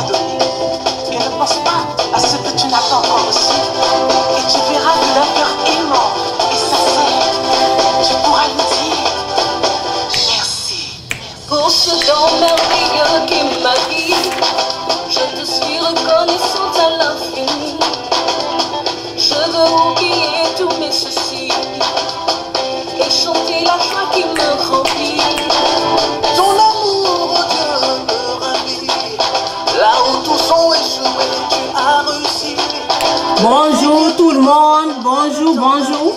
t'a donné. Et ne pense pas à ce que tu n'as pas encore reçu. Et tu verras que d'un cœur aimant et sincère, tu pourras lui dire merci. Pour ce don merveilleux qui m'a guidé, je te suis reconnaissante à l'infini. Je veux oublier tous mes soucis et chanter la joie qui me remplit. Ton amour, oh Dieu, me ravit. Là où tous ont échoué, tu as réussi. Bonjour tout le monde, bonjour, bonjour.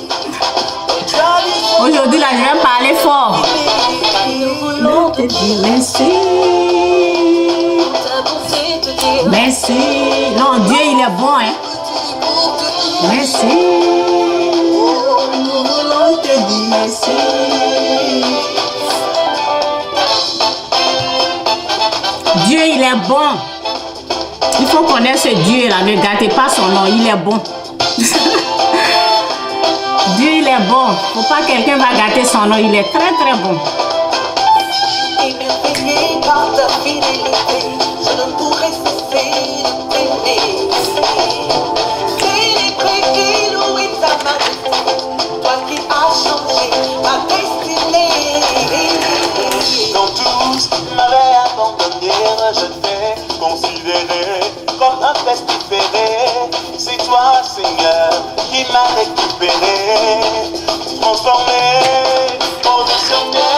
Aujourd'hui là, je vais parler fort. Nous voulons te dire Merci. ta bonté, te dire Merci. Non, Dieu il est bon, hein. Merci. Nous voulons te dire merci. Dieu il est bon. Il faut connaître ce Dieu là, ne gâtez pas son nom, il est bon. Dieu il est bon. Faut pas que quelqu'un va gâter son nom, il est très très bon. Émerveillé par ta fidélité, je ne pourrais cesser de t'aimer. Célébrer et louer ta majesté, toi qui as changé ma destinée. Quand tous m'avaient abandonné, je t'ai considéré comme un pestiféré. C'est toi, Seigneur, qui m'as récupéré, transformé, conditionné.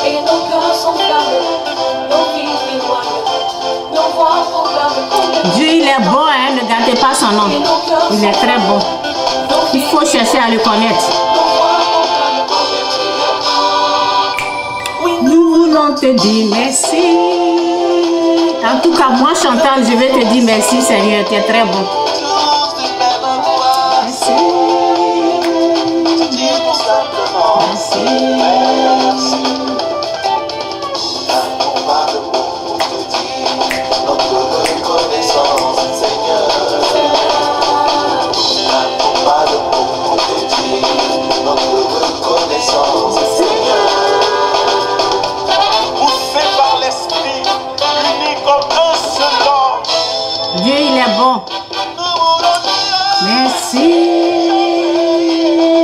et nos cœurs sont flammés, nos vies témoignent, nos voix proclament combien Dieu il est bon, hein, ne gâtez pas son nom. Il est très bon. Il faut chercher à le connaître. Nous voulons te dire merci. En tout cas, moi chantant, je vais te dire merci Seigneur, tu es très bon. Merci. Merci. Dieu il est bon. Merci.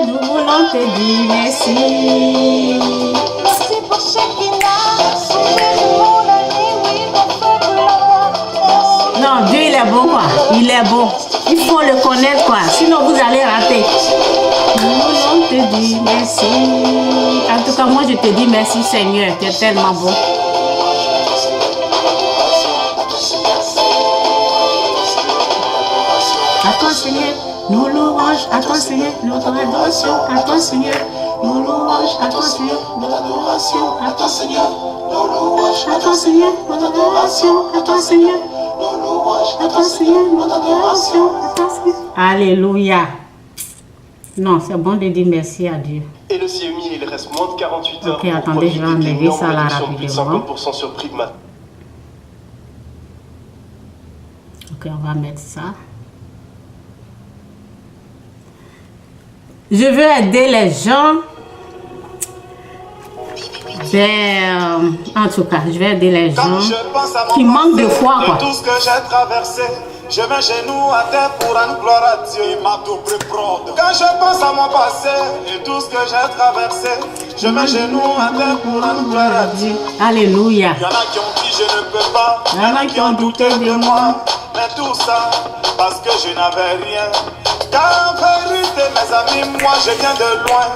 Nous voulons te dire merci. Merci pour ce qu'il a, sauvé mon ami, oui, mon peuple là. Non, Dieu il est bon quoi. Il est bon. Il faut le connaître quoi. Sinon vous allez rater. Nous voulons te dire merci. En tout cas, moi je te dis merci Seigneur. Tu es tellement bon. À toi Seigneur, nous louanges. À toi Seigneur, notre adoration. À toi Seigneur, nous louanges. À toi Seigneur, notre adoration. À toi Seigneur, nous louanges. À toi Seigneur, notre adoration. À toi Seigneur, nous louanges. À toi Seigneur, notre adoration. À toi Seigneur. Alléluia. Non, c'est bon de dire merci à Dieu. Et le CMI, il reste moins de 48 heures. Ok, attendez, je vais enlever ça là rapidement. 50% sur prix de mat. Ok, on va mettre ça. Je veux aider les gens. En tout cas, je vais aider les gens qui manquent de foi, quoi. Tout ce que j'ai traversé, je mets genoux à terre pour rendre gloire à Dieu. Il m'a tout préprod. Quand je pense à mon passé et tout ce que j'ai traversé, je mets genoux à terre pour rendre gloire à Dieu. Alléluia. Il y en a qui ont dit je ne peux pas, il y en a qui ont douté de moi. Mais tout ça parce que je n'avais rien. Car en vérité, mes amis, moi je viens de loin.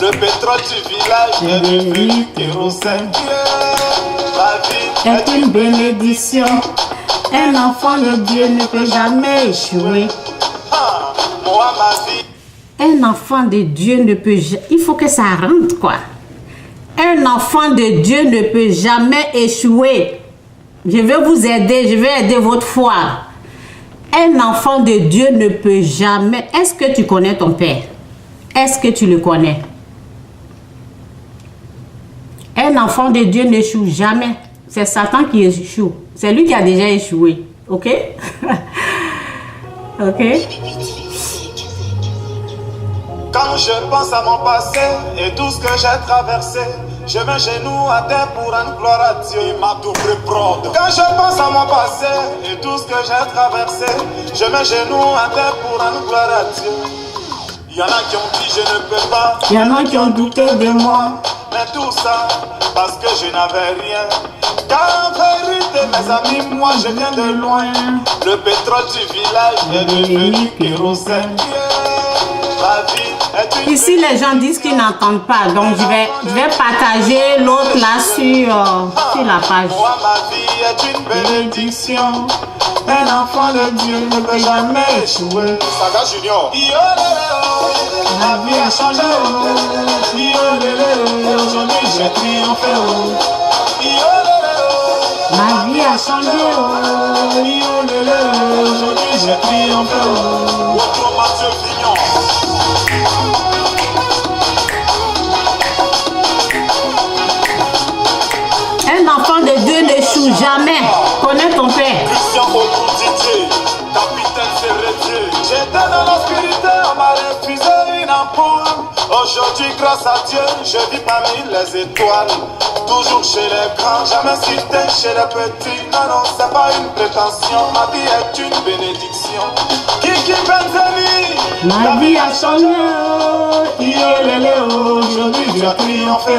Le pétrole du village est devenu kérosène. Ma vie Est une bénédiction. Un enfant de Dieu ne peut jamais échouer. moi, ma vie. Un enfant de Dieu ne peut jamais... Il faut que ça rentre, quoi. Un enfant de Dieu ne peut jamais échouer. Je vais vous aider, je vais aider votre foi. Un enfant de Dieu ne peut jamais... Est-ce que tu connais ton père? Est-ce que tu le connais? Un enfant de Dieu n'échoue jamais. C'est Satan qui échoue. C'est lui qui a déjà échoué. Ok? Ok? Quand je pense à mon passé et tout ce que j'ai traversé, je mets genoux à terre pour rendre gloire à Dieu. Il m'a tout prod. Quand je pense à mon passé et tout ce que j'ai traversé, je mets genoux à terre pour rendre gloire à Dieu. Il y en a qui ont dit je ne peux pas. Il y en a qui ont douté de moi. Mais tout ça parce que je n'avais rien. Car en vérité mes amis, moi je viens de loin. Le pétrole du village est devenu kérosène. Ma vie est une Ici, les gens disent qu'ils n'entendent pas. Donc, je vais partager l'autre là sur la page. Moi, ma vie est une bénédiction. Un enfant de Dieu ne peut jamais échouer. Saga Junior. Ma vie a changé. Aujourd'hui, j'ai triomphé. Ma vie a changé. Aujourd'hui, j'ai triomphé. Retour Mathieu Vignon. Un enfant de Dieu n'échoue jamais. Connais ton père. Christian Didier, capitaine Ferretier. J'étais dans l'obscurité, on m'a refusé une ampoule. Aujourd'hui, grâce à Dieu, je vis parmi les étoiles. Toujours chez les grands, jamais cité chez les petits. Non, non, c'est pas une prétention. Ma vie est une bénédiction. Kiki Benzeli, Ma vie a changé. aujourd'hui, j'ai triomphé.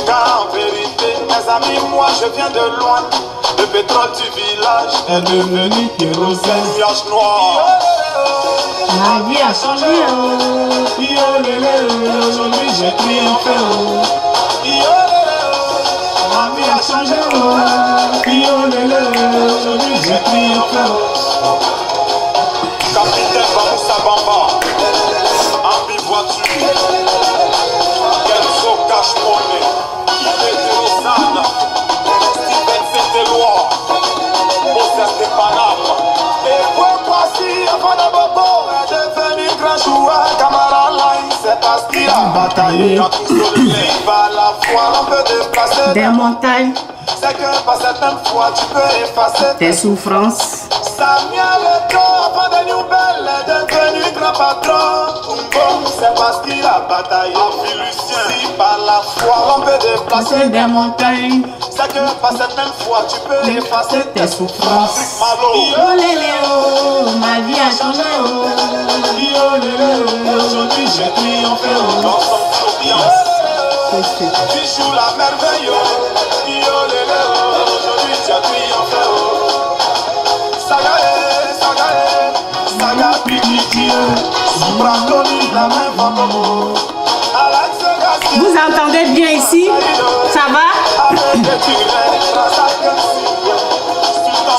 Car en vérité, mes amis, moi je viens de loin. Le pétrole du village est devenu kérosène. Nuage noir. Ma vie a changé. Aujourd'hui j'ai triomphé. Ma vie a changé. Aujourd'hui j'ai triomphé. Capitaine Bamoussa Bamba, en voiture. Kenzo Cash Money, Rosanne, Steven Saint-Éloi, Moses de Paname. Et pourquoi si avant de Bobo est devenu grand joueur, Camara Line, c'est parce qu'il a bataillé dans tout le monde. Par la foi, on peut déplacer Des montagnes, c'est que par certaines fois, tu peux effacer des souffrances. Samuel Eto'o, avant de nouvelles, est devenu grand patron. C'est parce qu'il a bataillé. Lucien, si par la foi on peut déplacer Des montagnes, c'est que par certaines fois tu peux effacer tes souffrances. Malo. Oh lélé, oh, ma vie a changé. Aujourd'hui j'ai triomphé. Dans son ambiance, tu joues la merveille. Aujourd'hui j'ai triomphé. Sagaé, Saga Pikiti, Brandoni, la main Vambo. Vous entendez bien ici? Ça va?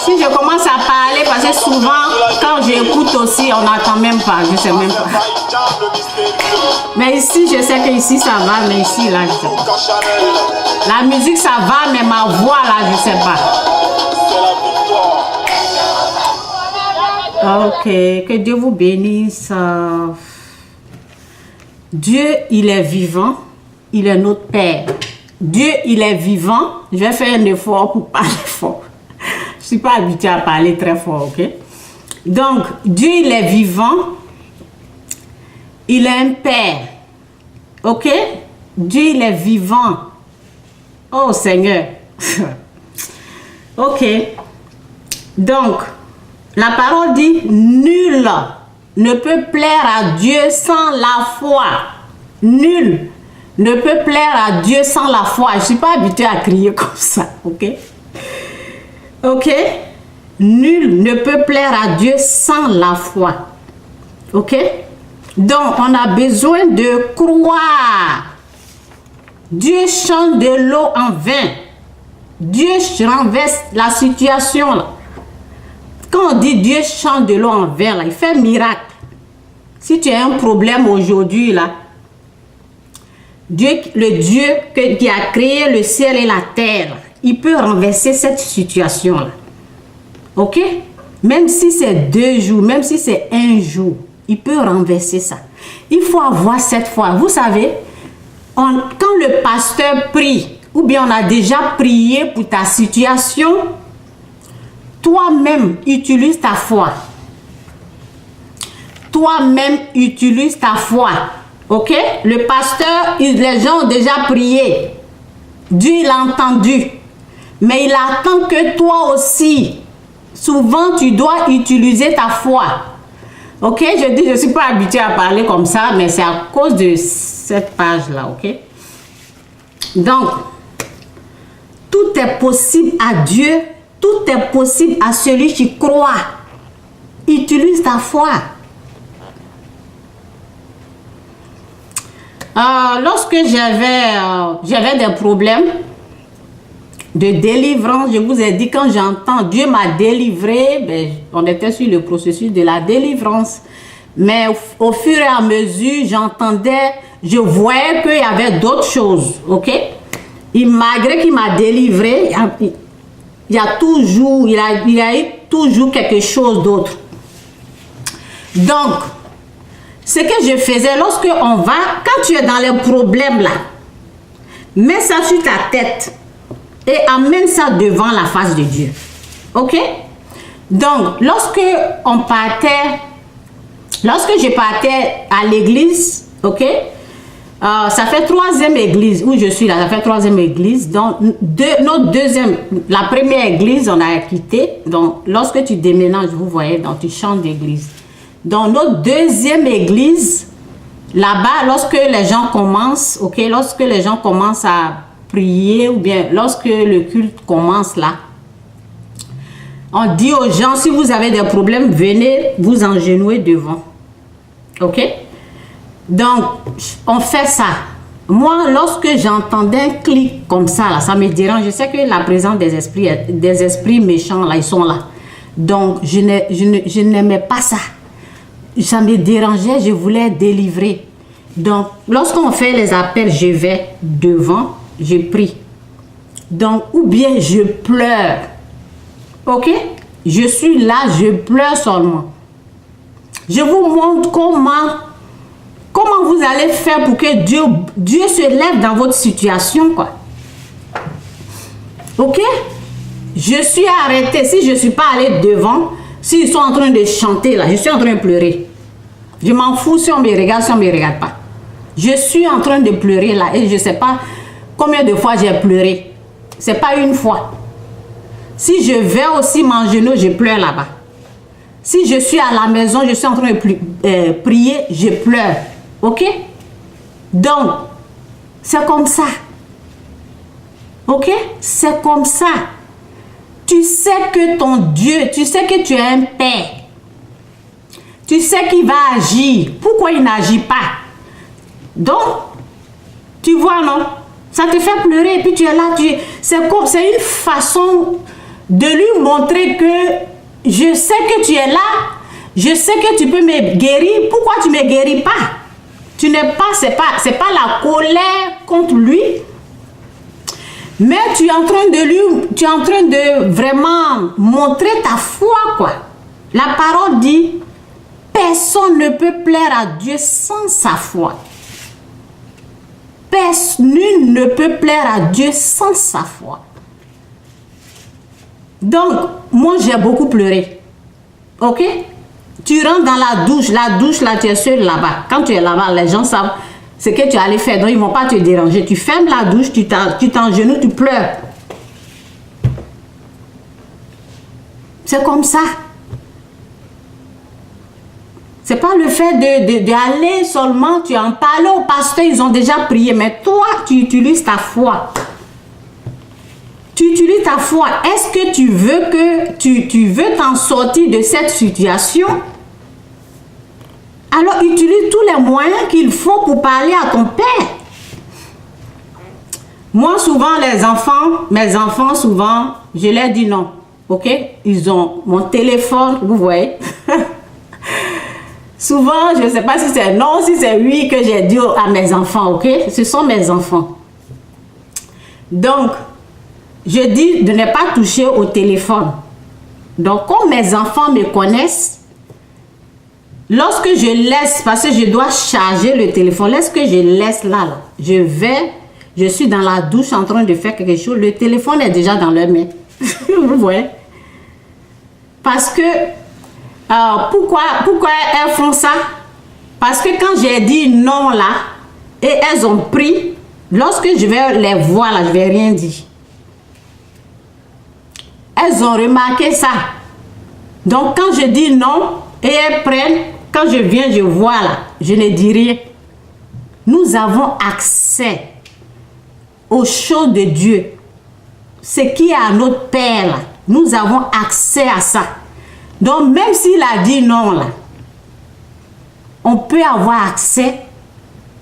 Si je commence à parler, parce que souvent, quand j'écoute aussi, on n'entend même pas, je sais même pas. Mais ici, je sais que ici ça va, mais ici, là, je sais pas. La musique, ça va, mais ma voix, là, je sais pas. Ok, que Dieu vous bénisse. Dieu, il est vivant. Il est notre Père. Dieu, il est vivant. Je vais faire un effort pour parler fort. Je ne suis pas habituée à parler très fort, ok? Donc, Dieu, il est vivant. Il est un Père. Ok? Dieu, il est vivant. Oh, Seigneur. Ok. Donc, la parole dit, nul ne peut plaire à Dieu sans la foi. Nul ne peut plaire à Dieu sans la foi. Je ne suis pas habituée à crier comme ça, ok? Ok? Nul ne peut plaire à Dieu sans la foi. Ok? Donc, on a besoin de croire. Dieu change de l'eau en vin. Dieu renverse la situation là. Quand on dit Dieu change de l'eau en vin, là, il fait miracle. Si tu as un problème aujourd'hui, là, Dieu, le Dieu qui a créé le ciel et la terre, il peut renverser cette situation-là. Ok? Même si c'est 2 jours, même si c'est 1 jour, il peut renverser ça. Il faut avoir cette foi. Vous savez, quand le pasteur prie, ou bien on a déjà prié pour ta situation, toi-même, utilise ta foi. toi-même utilises ta foi. Ok? Le pasteur, les gens ont déjà prié. Dieu, il a entendu. Mais il attend que toi aussi, souvent, tu dois utiliser ta foi. Ok? Je dis, je ne suis pas habituée à parler comme ça, mais c'est à cause de cette page-là. Ok? Donc, tout est possible à Dieu. Tout est possible à celui qui croit. Utilise ta foi. Lorsque j'avais des problèmes de délivrance, je vous ai dit, quand j'entends Dieu m'a délivré, ben, on était sur le processus de la délivrance. Mais au fur et à mesure, j'entendais, je voyais qu'il y avait d'autres choses. Ok? Malgré qu'il m'a délivré, il y a eu toujours quelque chose d'autre. Donc, ce que je faisais lorsque quand tu es dans les problèmes là, mets ça sur ta tête et amène ça devant la face de Dieu. Ok? Donc, lorsque je partais à l'église, ok? Ça fait 3e église où je suis là, ça fait 3e église. Donc, la première église, on a quitté. Donc, lorsque tu déménages, vous voyez, donc tu changes d'église. Dans notre 2e église, là-bas, lorsque les gens commencent, ok, lorsque les gens commencent à prier, ou bien lorsque le culte commence là, on dit aux gens, si vous avez des problèmes, venez vous engenouiller devant. Ok? Donc, on fait ça. Moi, lorsque j'entendais un clic comme ça, là, ça me dérange. Je sais que la présence des esprits méchants, là, ils sont là. Donc, je n'aimais pas ça. Ça me dérangeait, je voulais délivrer. Donc, lorsqu'on fait les appels, je vais devant, je prie. Donc, ou bien je pleure. Ok? Je suis là, je pleure seulement. Je vous montre comment vous allez faire pour que Dieu se lève dans votre situation, quoi. Ok? Je suis arrêtée. Si je ne suis pas allée devant, s'ils sont en train de chanter là, je suis en train de pleurer. Je m'en fous si on me regarde, si on ne me regarde pas. Je suis en train de pleurer là et je ne sais pas combien de fois j'ai pleuré. Ce n'est pas une fois. Si je vais aussi m'engenouiller, je pleure là-bas. Si je suis à la maison, je suis en train de prier, je pleure. Ok? Donc, c'est comme ça. Ok? C'est comme ça. Tu sais que ton Dieu, tu sais que tu es un père. Tu sais qu'il va agir. Pourquoi il n'agit pas? Donc, tu vois, non? Ça te fait pleurer et puis tu es là. C'est une façon de lui montrer que je sais que tu es là. Je sais que tu peux me guérir. Pourquoi tu ne me guéris pas? Tu n'es pas, c'est pas la colère contre lui. Mais tu es en train de vraiment montrer ta foi, quoi. La parole dit, personne ne peut plaire à Dieu sans sa foi. Nul ne peut plaire à Dieu sans sa foi. Donc, moi j'ai beaucoup pleuré. Ok? Tu rentres dans la douche là, tu es seul là-bas. Quand tu es là-bas, les gens savent ce que tu allais faire, donc ils ne vont pas te déranger. Tu fermes la douche, tu t'engenouilles, tu pleures. C'est comme ça. C'est pas le fait d'aller seulement, tu en parles au pasteur, ils ont déjà prié, mais toi, tu utilises ta foi. Tu utilises ta foi. Est-ce que tu veux t'en sortir de cette situation? Alors, utilise tous les moyens qu'il faut pour parler à ton père. Moi, souvent, mes enfants, souvent, je leur dis non. Ok? Ils ont mon téléphone, vous voyez. Souvent, je ne sais pas si c'est non, si c'est oui que j'ai dit à mes enfants, ok? Ce sont mes enfants. Donc, je dis de ne pas toucher au téléphone. Donc, comme mes enfants me connaissent, lorsque je laisse, parce que je dois charger le téléphone, lorsque je laisse là, je suis dans la douche en train de faire quelque chose, le téléphone est déjà dans leur main. Vous voyez? Parce que Pourquoi elles font ça? Parce que quand j'ai dit non là, et elles ont pris, lorsque je vais les voir là, je vais rien dire. Elles ont remarqué ça. Donc quand je dis non, et elles prennent, quand je viens, je vois là, je ne dis rien. Nous avons accès aux choses de Dieu. Ce qui est à notre Père là, nous avons accès à ça. Donc même s'il a dit non là, on peut avoir accès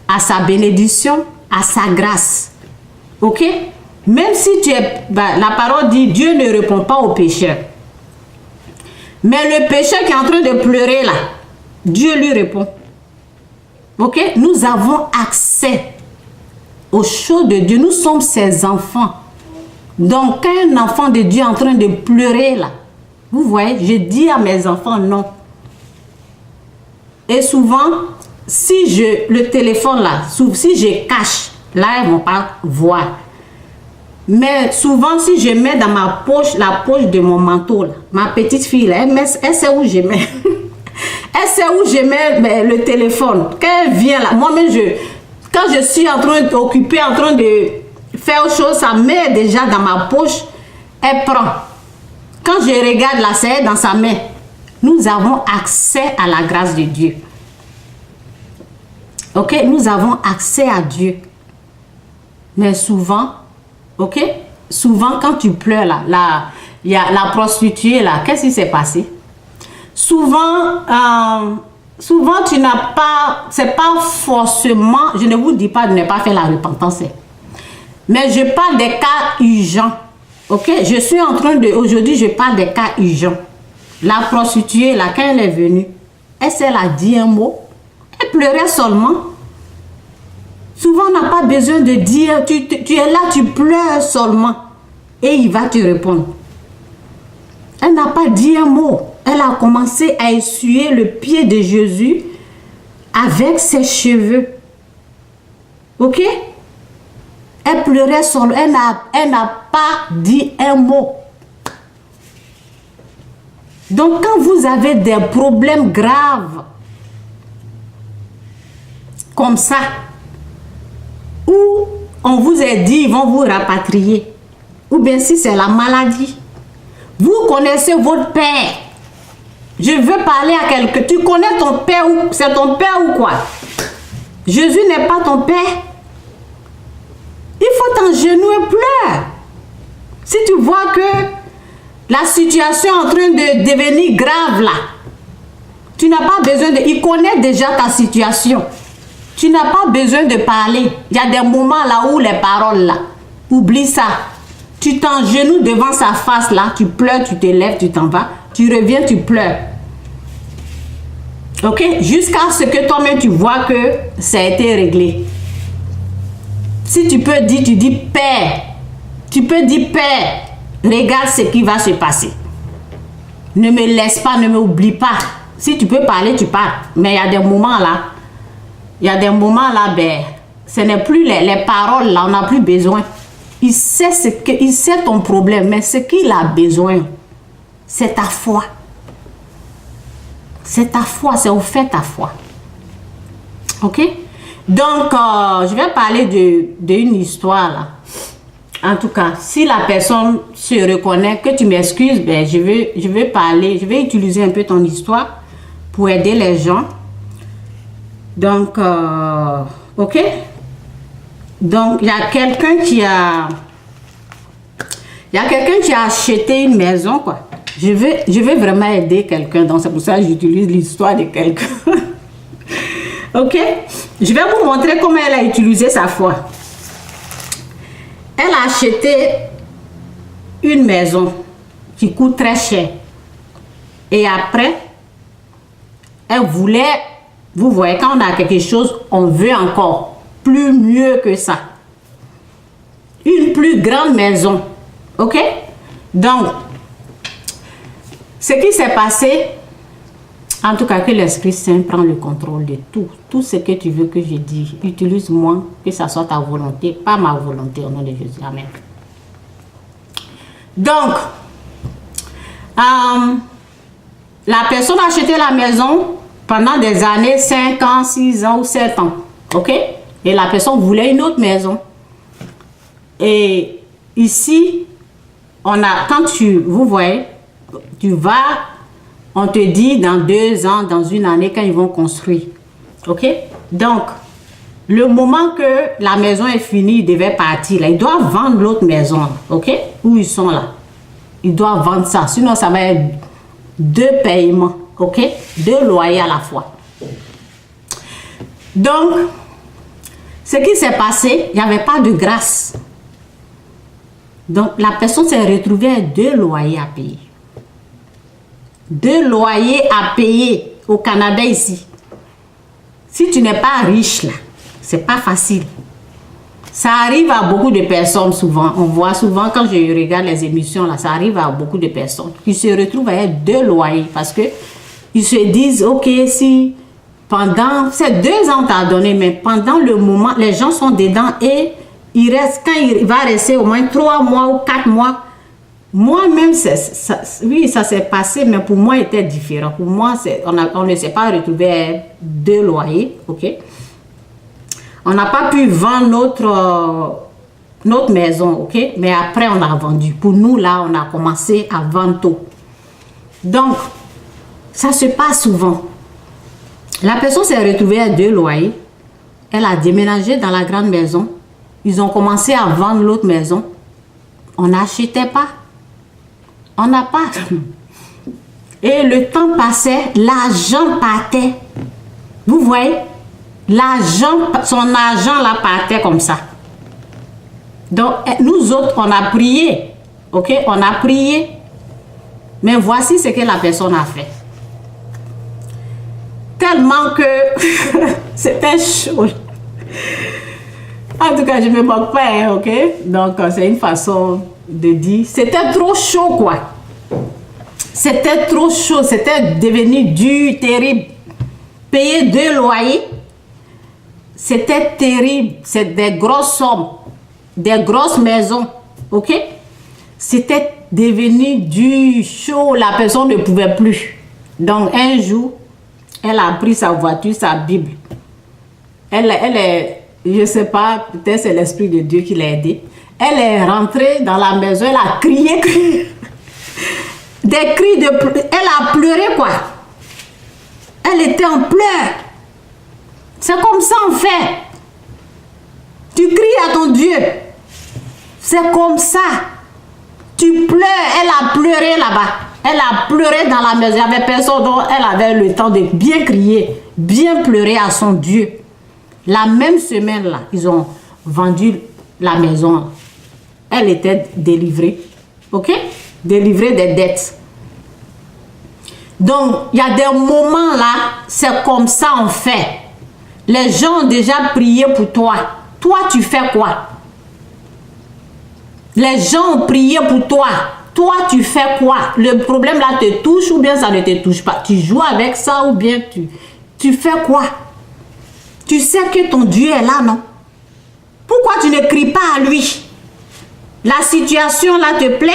à sa bénédiction, à sa grâce. Ok? Même si tu es... la parole dit, Dieu ne répond pas aux pécheurs. Mais le pécheur qui est en train de pleurer là, Dieu lui répond. Ok? Nous avons accès aux choses de Dieu. Nous sommes ses enfants. Donc, quand un enfant de Dieu est en train de pleurer là, vous voyez, je dis à mes enfants non. Et souvent, si le téléphone là, si je cache, là, ils ne vont pas voir. Mais souvent, si je mets dans ma poche, la poche de mon manteau, là, ma petite fille, là, elle sait où je mets. Elle sait où je mets le téléphone. Quand elle vient là, moi-même, quand je suis en train d'occuper, en train de faire autre chose, ça met déjà dans ma poche, elle prend. Quand je regarde là, c'est dans sa main. Nous avons accès à la grâce de Dieu. Ok? Nous avons accès à Dieu. Mais souvent, ok? Souvent, quand tu pleures là, il y a la prostituée là, qu'est-ce qui s'est passé? Souvent, tu n'as pas, c'est pas forcément, je ne vous dis pas de ne pas faire la repentance. Mais je parle des cas urgents. Ok? Je suis en train de, aujourd'hui, je parle des cas urgents. La prostituée là, quand elle est venue, elle a dit un mot, elle pleurait seulement. Souvent, on n'a pas besoin de dire, tu es là, tu pleures seulement. Et il va te répondre. Elle n'a pas dit un mot. Elle a commencé à essuyer le pied de Jésus avec ses cheveux. Ok? Elle pleurait seulement. Elle n'a pas dit un mot. Donc, quand vous avez des problèmes graves, comme ça, où on vous a dit, ils vont vous rapatrier, ou bien si c'est la maladie, vous connaissez votre père. Je veux parler à quelqu'un. Tu connais ton père ou c'est ton père ou quoi? Jésus n'est pas ton père. Il faut t'engenouiller, pleure. Si tu vois que la situation est en train de devenir grave là, tu n'as pas besoin de... Il connaît déjà ta situation. Tu n'as pas besoin de parler. Il y a des moments là où les paroles là, oublie ça. Tu t'engenouilles devant sa face là, tu pleures, tu te lèves, tu t'en vas, tu reviens, tu pleures. Ok? Jusqu'à ce que toi-même tu vois que ça a été réglé. Si tu peux dire, tu dis Père. Tu peux dire Père, regarde ce qui va se passer. Ne me laisse pas, ne m'oublie pas. Si tu peux parler, tu parles. Mais il y a des moments là, ben, ce n'est plus les paroles là, on n'a plus besoin. Il sait ton problème, mais ce qu'il a besoin, c'est ta foi. C'est ta foi, c'est au fait ta foi. Ok? Donc, je vais parler d'une histoire là. En tout cas, si la personne se reconnaît, que tu m'excuses, ben, je vais parler, je vais utiliser un peu ton histoire pour aider les gens. Donc, ok? Donc, il y a quelqu'un qui a acheté une maison, quoi. Je veux vraiment aider quelqu'un, donc c'est pour ça que j'utilise l'histoire de quelqu'un. Ok? Je vais vous montrer comment elle a utilisé sa foi. Elle a acheté une maison qui coûte très cher. Et après, elle voulait, vous voyez, quand on a quelque chose, on veut encore plus mieux que ça. Une plus grande maison. Ok? Donc, ce qui s'est passé, en tout cas que l'Esprit Saint prend le contrôle de tout. Tout ce que tu veux que je dise, utilise-moi, que ça soit ta volonté, pas ma volonté, au nom de Jésus. Amen. Donc, la personne a acheté la maison pendant des années, 5 ans, 6 ans ou 7 ans. Ok? Et la personne voulait une autre maison. Et ici, on a, quand vous voyez, tu vas, on te dit dans 2 ans, dans une année, quand ils vont construire. Ok? Donc, le moment que la maison est finie, ils devaient partir. Là, ils doivent vendre l'autre maison. Ok? Où ils sont là. Ils doivent vendre ça. Sinon, ça va être 2 paiements. Ok? 2 loyers à la fois. Donc, ce qui s'est passé, il n'y avait pas de grâce. Donc, la personne s'est retrouvée avec 2 loyers à payer. 2 loyers à payer au Canada ici. Si tu n'es pas riche là, c'est pas facile. Ça arrive à beaucoup de personnes souvent. On voit souvent quand je regarde les émissions là, ça arrive à beaucoup de personnes qui se retrouvent avec 2 loyers parce que ils se disent, ok, si pendant ces 2 ans t'as donné, mais pendant le moment, les gens sont dedans et il reste, quand il va rester au moins 3 mois ou 4 mois, moi-même, oui, ça s'est passé, mais pour moi, c'était différent. Pour moi, on ne s'est pas retrouvé 2 loyers, ok? On n'a pas pu vendre notre maison, ok? Mais après, on a vendu. Pour nous, là, on a commencé à vendre tôt. Donc, ça se passe souvent. La personne s'est retrouvée à 2 loyers. Elle a déménagé dans la grande maison. Ils ont commencé à vendre l'autre maison. On n'achetait pas. On n'a pas. Et le temps passait, l'argent partait. Vous voyez? Son argent là partait comme ça. Donc, nous autres, on a prié. Ok? On a prié. Mais voici ce que la personne a fait. Tellement que c'était chaud. En tout cas, je ne me moque pas, hein, ok? Donc, c'est une façon de dire. C'était trop chaud, quoi. C'était trop chaud. C'était devenu dur, terrible. Payer 2 loyers, c'était terrible. C'est des grosses sommes, des grosses maisons, ok? C'était devenu dur, chaud. La personne ne pouvait plus. Donc, un jour, elle a pris sa voiture, sa Bible. Elle est, je ne sais pas, peut-être c'est l'Esprit de Dieu qui l'a aidée. Elle est rentrée dans la maison, elle a crié. Des cris de pleurs. Elle a pleuré, quoi. Elle était en pleurs. C'est comme ça, en fait. Tu cries à ton Dieu. C'est comme ça. Tu pleures. Elle a pleuré là-bas. Elle a pleuré dans la maison. Il n'y avait personne, donc elle avait le temps de bien crier, bien pleurer à son Dieu. La même semaine-là, ils ont vendu la maison. Elle était délivrée. Ok? Délivrée des dettes. Donc, il y a des moments là, c'est comme ça en fait. Les gens ont déjà prié pour toi. Toi, tu fais quoi? Les gens ont prié pour toi. Toi, tu fais quoi? Le problème là te touche ou bien ça ne te touche pas? Tu joues avec ça ou bien tu fais quoi? Tu sais que ton Dieu est là, non? Pourquoi tu ne cries pas à lui? La situation là te plaît?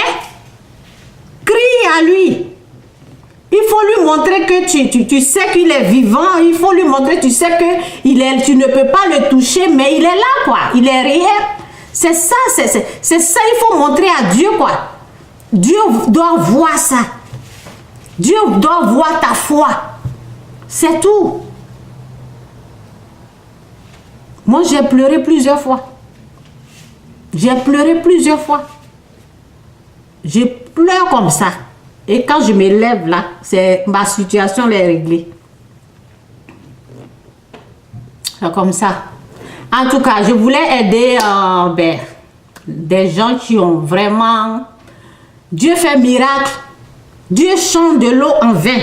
Crie à lui. Il faut lui montrer que tu sais qu'il est vivant. Il faut lui montrer, tu sais que tu ne peux pas le toucher, mais il est là, quoi. Il est réel. C'est ça, c'est ça, il faut montrer à Dieu, quoi. Dieu doit voir ça. Dieu doit voir ta foi. C'est tout. Moi, j'ai pleuré plusieurs fois. J'ai pleuré plusieurs fois. Je pleure comme ça. Et quand je me lève là, ma situation est réglée. C'est comme ça. En tout cas, je voulais aider des gens qui ont vraiment... Dieu fait miracle. Dieu change de l'eau en vin.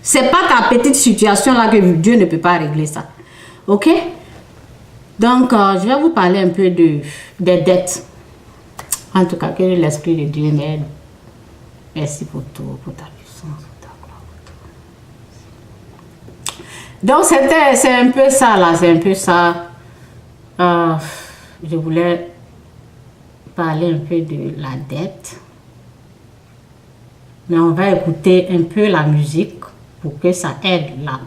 C'est pas ta petite situation là que Dieu ne peut pas régler ça. Ok? Donc, je vais vous parler un peu des dettes. En tout cas, que l'Esprit de Dieu m'aide. Merci pour tout, pour ta puissance, pour ta gloire. Donc, c'est un peu ça, là. C'est un peu ça. Je voulais parler un peu de la dette. Mais on va écouter un peu la musique pour que ça aide là.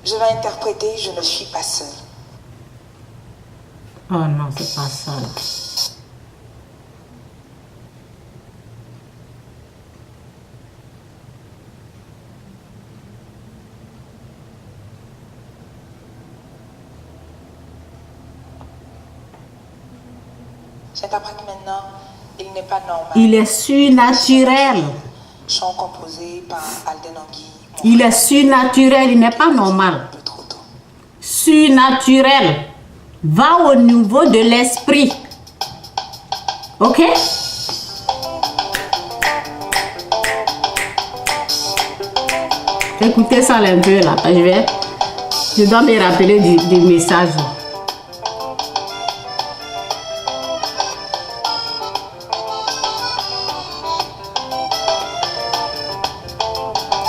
Je vais interpréter Je ne suis pas seule. Oh non, c'est pas ça là. J'interprète maintenant Il n'est pas normal. Il est surnaturel. Chant composé par Alden Angui. Il est surnaturel, il n'est pas normal. Un peu trop tôt. Surnaturel. Va au niveau de l'esprit. Ok? Écoutez ça un peu là. Je dois me rappeler du message.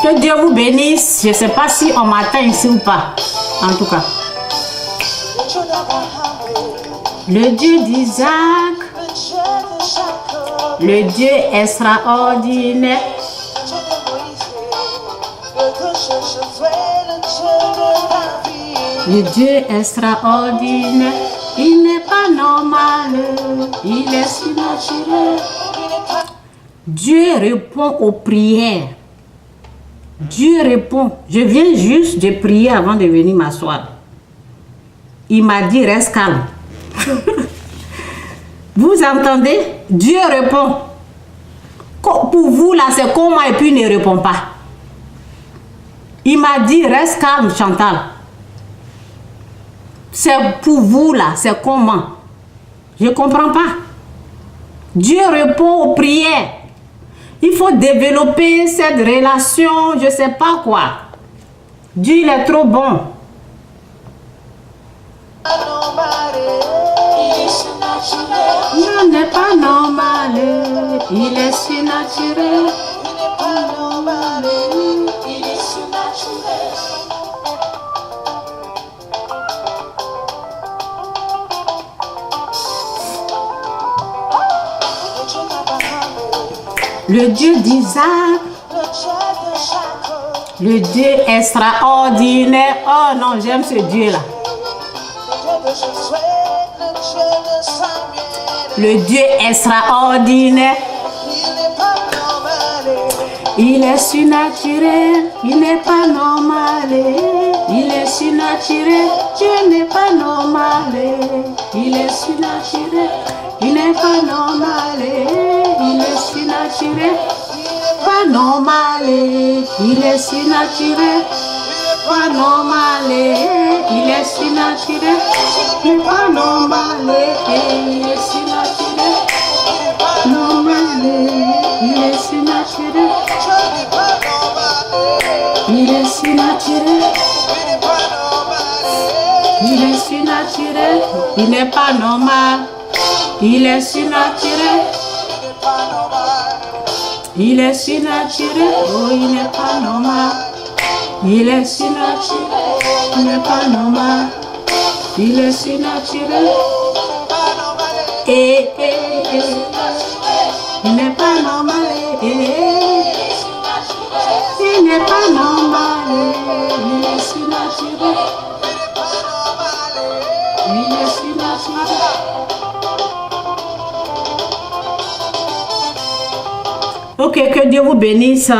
Que Dieu vous bénisse. Je ne sais pas si on m'atteint ici ou pas. En tout cas. Le Dieu d'Abraham, Le Dieu d'Isaac. le Dieu de Jacob, Le Dieu extraordinaire. le Dieu de Moïse, le Dieu de Josué, le Dieu de David. Le Dieu extraordinaire. Il n'est pas normal. Il est surnaturel. Il n'est pas Dieu répond aux prières. Dieu répond. Je viens juste de prier avant de venir m'asseoir. Il m'a dit reste calme. Vous entendez? Dieu répond. Pour vous là, c'est comment et puis il ne répond pas. Il m'a dit reste calme, Chantal. C'est pour vous là, c'est comment? Je ne comprends pas. Dieu répond aux prières. Il faut développer cette relation, je ne sais pas quoi. Dieu, il est trop bon. normal. Il est surnaturel. Il n'est pas normal. Il est surnaturel. Il n'est pas normal. Il est surnaturel. Le Dieu d'Abraham, Le Dieu d'Isaac. le Dieu de Jacob, Le Dieu extraordinaire. Oh non, j'aime ce Dieu-là. le Dieu de Josué, le Dieu de Samuel. Le Dieu extraordinaire. Il n'est pas normal. Il est surnaturel. Il n'est pas normal. Il est surnaturel. Dieu n'est pas normal. Il est surnaturel. Il n'est pas normal. Il est surnaturel. Pas normal. Il est surnaturel. Pas normal. Il est surnaturel. Il n'est pas normal. Il est surnaturel. Normal. Il est surnaturel. Je n'ai pas normal. Il est surnaturel. Il n'est pas normal. Il est surnaturel. Il n'est pas normal. Il est surnaturel. Il n'est pas normal. Il est surnaturel. Oh, il n'est pas normal. Il est surnaturel. Il n'est pas normal. Il est surnaturel. Pas normal. Eh, eh, eh. Il n'est pas normal. Eh, eh. Il n'est pas normal. Il est surnaturel. Il est surnaturel. Ok, que Dieu vous bénisse.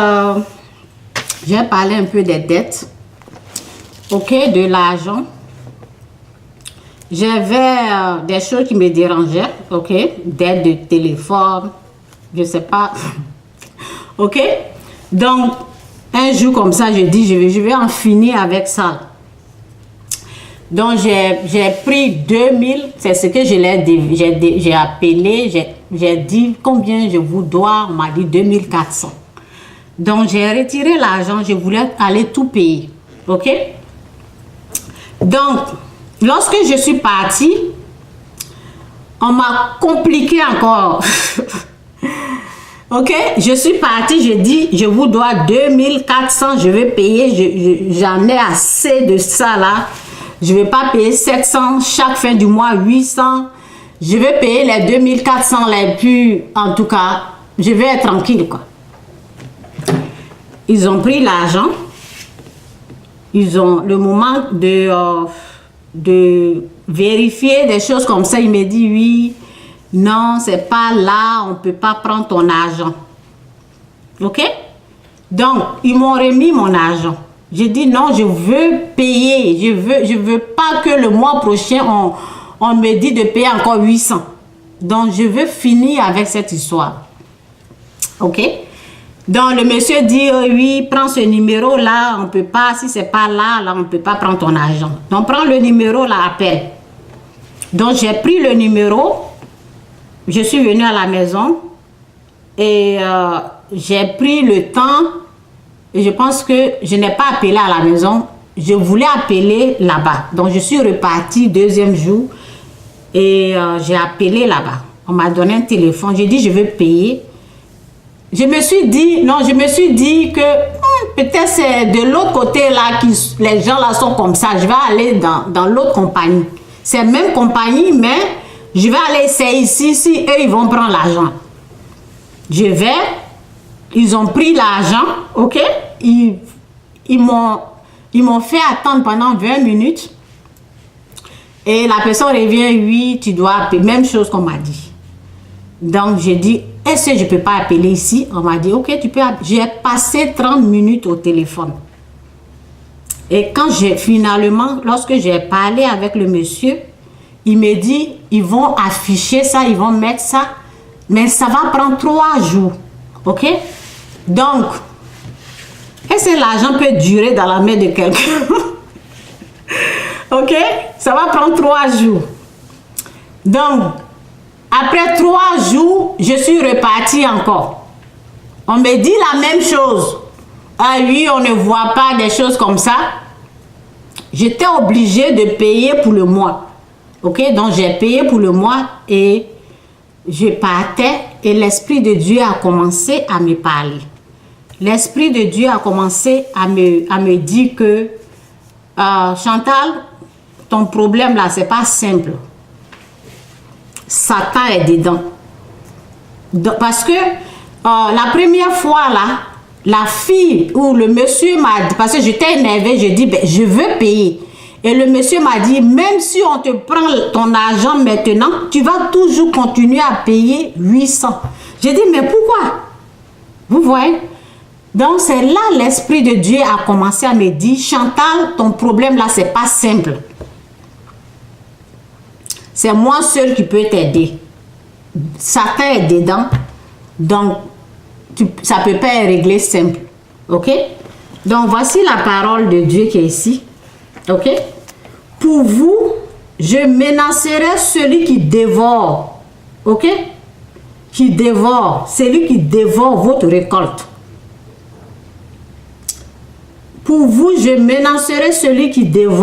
J'ai parlé un peu des dettes. Ok, de l'argent. J'avais des choses qui me dérangeaient. Ok, dettes de téléphone. Je sais pas. Ok, donc un jour comme ça, je dis je vais en finir avec ça. Donc j'ai pris 2000, c'est ce que j'ai appelé, j'ai dit combien je vous dois, on m'a dit 2400. Donc j'ai retiré l'argent, je voulais aller tout payer, ok? Donc, lorsque je suis partie, on m'a compliqué encore. Ok, je suis partie, je dis, je vous dois 2400, je vais payer, j'en ai assez de ça là. Je ne vais pas payer 700 chaque fin du mois, 800. Je vais payer les 2400 les plus, en tout cas, je vais être tranquille, quoi. Ils ont pris l'argent. Ils ont le moment de vérifier des choses comme ça. Il me dit oui, non, c'est pas là, on peut pas prendre ton argent. Ok? Donc, ils m'ont remis mon argent. J'ai dit non, je veux payer. Je veux pas que le mois prochain, on me dit de payer encore 800. Donc, je veux finir avec cette histoire. Ok? Donc, le monsieur dit, oui, prends ce numéro-là, on peut pas, si c'est pas là, on peut pas prendre ton argent. Donc, prends le numéro, là, appelle. Donc, j'ai pris le numéro, je suis venue à la maison et j'ai pris le temps, et je pense que je n'ai pas appelé à la maison, je voulais appeler là-bas. Donc, je suis repartie deuxième jour et j'ai appelé là-bas. On m'a donné un téléphone, j'ai dit, je veux payer. Je me suis dit, non, je me suis dit que peut-être c'est de l'autre côté là que les gens là sont comme ça. Je vais aller dans l'autre compagnie. C'est la même compagnie, mais je vais aller essayer ici, si eux ils vont prendre l'argent. Je vais, ils ont pris l'argent, ok? Ils m'ont fait attendre pendant 20 minutes. Et la personne revient, oui, tu dois payer. Même chose qu'on m'a dit. Donc j'ai dit, est-ce que je ne peux pas appeler ici? On m'a dit, ok, tu peux appeler. J'ai passé 30 minutes au téléphone. Et quand finalement, lorsque j'ai parlé avec le monsieur, il me dit, ils vont afficher ça, ils vont mettre ça, mais ça va prendre 3 jours. Ok? Donc, est-ce que l'argent peut durer dans la main de quelqu'un? Ok? Ça va prendre 3 jours. Donc, après 3 jours, je suis repartie encore. On me dit la même chose. Ah oui, on ne voit pas des choses comme ça. J'étais obligée de payer pour le mois. Ok, donc j'ai payé pour le mois et je partais et l'Esprit de Dieu a commencé à me parler. L'Esprit de Dieu a commencé à me dire que Chantal, ton problème là, c'est pas simple. Satan est dedans. Parce que la première fois là, la fille ou le monsieur m'a dit, parce que j'étais énervée, je dis, ben, je veux payer. Et le monsieur m'a dit, même si on te prend ton argent maintenant, tu vas toujours continuer à payer 800. J'ai dit, mais pourquoi? Vous voyez? Donc c'est là l'Esprit de Dieu a commencé à me dire, Chantal, ton problème là, c'est pas simple. C'est moi seul qui peux t'aider. Satan est dedans. Donc, ça ne peut pas être réglé simple. Ok? Donc, voici la parole de Dieu qui est ici. Ok? Pour vous, je menacerai celui qui dévore. Ok? Qui dévore. Celui qui dévore votre récolte. Pour vous, je menacerai celui qui dévore.